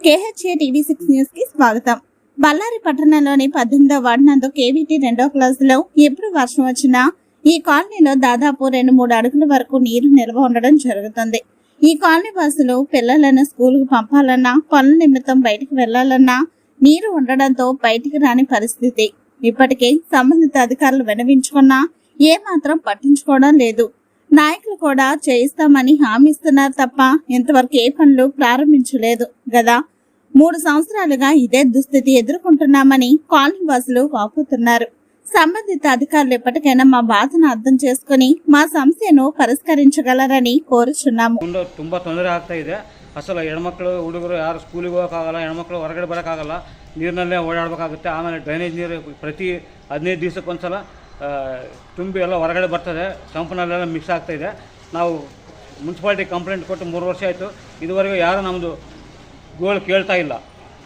KHA TV6 news కి స్వాగతం. బళ్ళారి పట్టణంలోని 18వ వార్డు నందు కేవీటీ 2వ క్లాసులో ఎప్పుడు వర్షం వచ్చినా ఈ కాలనీలో దాదాపు 2-3 అడుగుల వరకు నీరు నిల్వ ఉండడం జరుగుతుంది. ఈ కాలనీ వాసులు పిల్లలను స్కూలుకు పంపాలన్నా, పనుల నిమిత్తం బయటకు వెళ్లాలన్నా నీరు ఉండడంతో బయటికి రాని పరిస్థితి. ఇప్పటికే సంబంధిత అధికారులు విన్నవించుకున్నా ఏమాత్రం పట్టించుకోవడం లేదు. నాయకులు కూడా చేయిస్తామని హామీ ఇస్తున్నారు తప్ప ఇంతవరకు ఏ పనులు ప్రారంభించలేదు కదా. 3 సంవత్సరాలుగా ఇదే దుస్థితి ఎదుర్కొంటున్నామని కాలనీ వాసులు వాపోతున్నారు. సంబంధిత అధికారులు ఎప్పటికైనా మా బాధను అర్థం చేసుకుని మా సమస్యను పరిష్కరించగలరని కోరుచున్నాము. ತುಂಬಾ ತೊಂದರೆ ಆಗ್ತಾ ಇದೆ. ಅಸಲು ಹೆಣ್ಮಕ್ಳು ಹುಡುಗರು ಯಾರು ಸ್ಕೂಲಿಗೆ ಹೋಗೋಕ್ಕಾಗಲ್ಲ, ಹೆಣ್ಮಕ್ಳು ಹೊರಗಡೆ ಬರೋಕ್ಕಾಗಲ್ಲ, ನೀರಿನಲ್ಲೇ ಓಡಾಡಬೇಕಾಗುತ್ತೆ. ಆಮೇಲೆ ಡ್ರೈನೇಜ್ ನೀರು ಪ್ರತಿ 15 ದಿವಸಕ್ಕೊಂದ್ಸಲ ತುಂಬಿ ಎಲ್ಲ ಹೊರಗಡೆ ಬರ್ತದೆ, ಸಂಪನ್ನೆಲ್ಲ ಮಿಕ್ಸ್ ಆಗ್ತಾಯಿದೆ. ನಾವು ಮುನ್ಸಿಪಾಲ್ಟಿ ಕಂಪ್ಲೇಂಟ್ ಕೊಟ್ಟು 3 ವರ್ಷ ಆಯಿತು, ಇದುವರೆಗೂ ಯಾರೂ ನಮ್ಮದು ಗೋಳು ಕೇಳ್ತಾ ಇಲ್ಲ.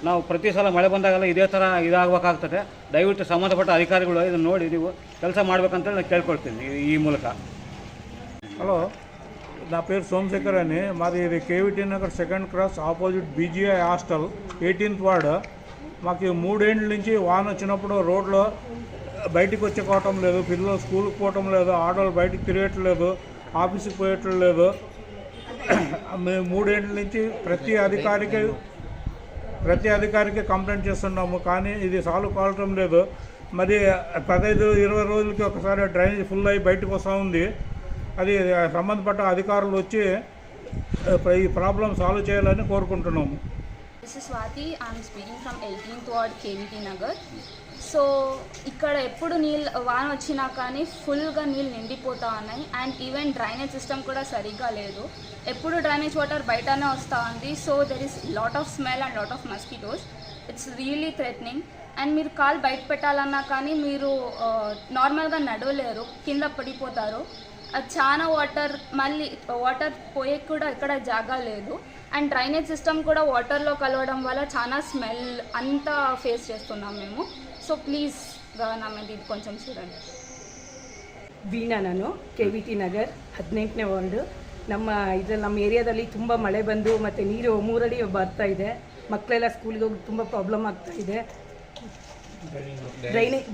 ನಾವು ಪ್ರತಿ ಸಲ ಮಳೆ ಬಂದಾಗೆಲ್ಲ ಇದೇ ಥರ ಇದಾಗಬೇಕಾಗ್ತದೆ. ದಯವಿಟ್ಟು ಸಂಬಂಧಪಟ್ಟ ಅಧಿಕಾರಿಗಳು ಇದನ್ನು ನೋಡಿ ನೀವು ಕೆಲಸ ಮಾಡಬೇಕಂತೇಳಿ ನಾನು కేಳ್ಕೊಳ್ತೀನಿ ఈ మూలక. హలో, నా పేరు సోమశేఖర్ అని. మాది ఇది KVT Nagar 2nd cross opposite BGI hostel 18th ward. మాకు 3 ఏళ్ళ నుంచి వాన వచ్చినప్పుడు రోడ్లో బయటికి వచ్చుకోవటం లేదు, పిల్లలు స్కూల్కి పోవటం లేదు, ఆడవాళ్ళు బయటికి తిరగట్లేదు, ఆఫీస్కి పోయట్లేదు. మేము 3 ఏళ్ళ నుంచి ప్రతి అధికారికి కంప్లైంట్ చేస్తున్నాము, కానీ ఇది సాల్వ్ కావటం లేదు. మరి 15-20 రోజులకి ఒకసారి డ్రైనేజ్ ఫుల్ అయ్యి బయటకు వస్తూ ఉంది. అది సంబంధపట్ట అధికారులు వచ్చి ఈ ప్రాబ్లం సాల్వ్ చేయాలని కోరుకుంటున్నాము. This is Swati. I am speaking from 18th ward KVT Nagar. So ఇక్కడ ఎప్పుడు వాన వచ్చినా కానీ ఫుల్గా నీళ్ళు నిండిపోతూ ఉన్నాయి. అండ్ ఈవెన్ డ్రైనేజ్ సిస్టమ్ కూడా సరిగ్గా లేదు. ఎప్పుడు డ్రైనేజ్ వాటర్ బయటనే వస్తూ ఉంది. So there is lot of smell and lot of mosquitoes. It's really threatening. And మీరు కాల్ బయట పెట్టాలన్నా కానీ మీరు నార్మల్గా నడవలేరు, కింద పడిపోతారు. అది చాలా మళ్ళీ వాటర్ పోయే కూడా ఇక్కడ జాగా లేదు. అండ్ డ్రైనేజ్ సిస్టమ్ కూడా వాటర్లో కలవడం వల్ల చాలా స్మెల్ అంతా ఫేస్ చేస్తున్నాం మేము. ಸೊ ಪ್ಲೀಸ್ ಗವರ್ನಮೆಂಟ್ ಇದು ಕೊಂಚ చూడండి. ವೀಣಾ, ನಾನು KVT ನಗರ್ 18ನೇ ವಾರ್ಡು. ನಮ್ಮ ಏರಿಯಾದಲ್ಲಿ ತುಂಬ ಮಳೆ ಬಂದು ಮತ್ತು ನೀರು 3 ಅಡಿ ಬರ್ತಾ ಇದೆ. ಮಕ್ಕಳೆಲ್ಲ ಸ್ಕೂಲಿಗೆ ಹೋಗಿ ತುಂಬ ಪ್ರಾಬ್ಲಮ್ ಆಗ್ತಾ ಇದೆ.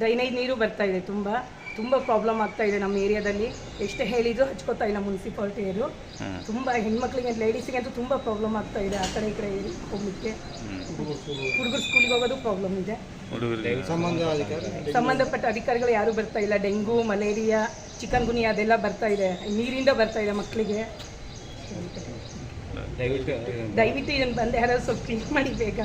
ಡ್ರೈನೇಜ್ ನೀರು ಬರ್ತಾ ಇದೆ, ತುಂಬ ಪ್ರಾಬ್ಲಮ್ ಆಗ್ತಾ ಇದೆ ನಮ್ಮ ಏರಿಯಾದಲ್ಲಿ. ಎಷ್ಟೇ ಹೇಳಿದ್ರು ಹಚ್ಕೋತಾ ಇಲ್ಲ ಮುನ್ಸಿಪಾಲ್ಟಿಯವರು. ತುಂಬ ಹೆಣ್ಮಕ್ಳಿಗೆ ಲೇಡೀಸಿಗೆ ಅಂತೂ ತುಂಬ ಪ್ರಾಬ್ಲಮ್ ಆಗ್ತಾ ಇದೆ. ಆ ಕಡೆ ಈ ಕಡೆ ಹೋಗ್ಲಿಕ್ಕೆ ಹುಡುಗರು ಸ್ಕೂಲಿಗೆ ಹೋಗೋದು ಪ್ರಾಬ್ಲಮ್ ಇದೆ. ಸಂಬಂಧಪಟ್ಟ ಅಧಿಕಾರಿಗಳು ಯಾರೂ ಬರ್ತಾ ಇಲ್ಲ. ಡೆಂಗು, ಮಲೇರಿಯಾ, ಚಿಕನ್ ಗುನಿಯಾ ಅದೆಲ್ಲ ಬರ್ತಾ ಇದೆ, ನೀರಿಂದ ಬರ್ತಾ ಇದೆ ಮಕ್ಕಳಿಗೆ. ದಯವಿಟ್ಟು ಇದನ್ನು ಬಂದು ಯಾರಾದ್ರು ಸ್ವಲ್ಪ ಕ್ಲೀನ್ ಮಾಡಿ ಬೇಗ.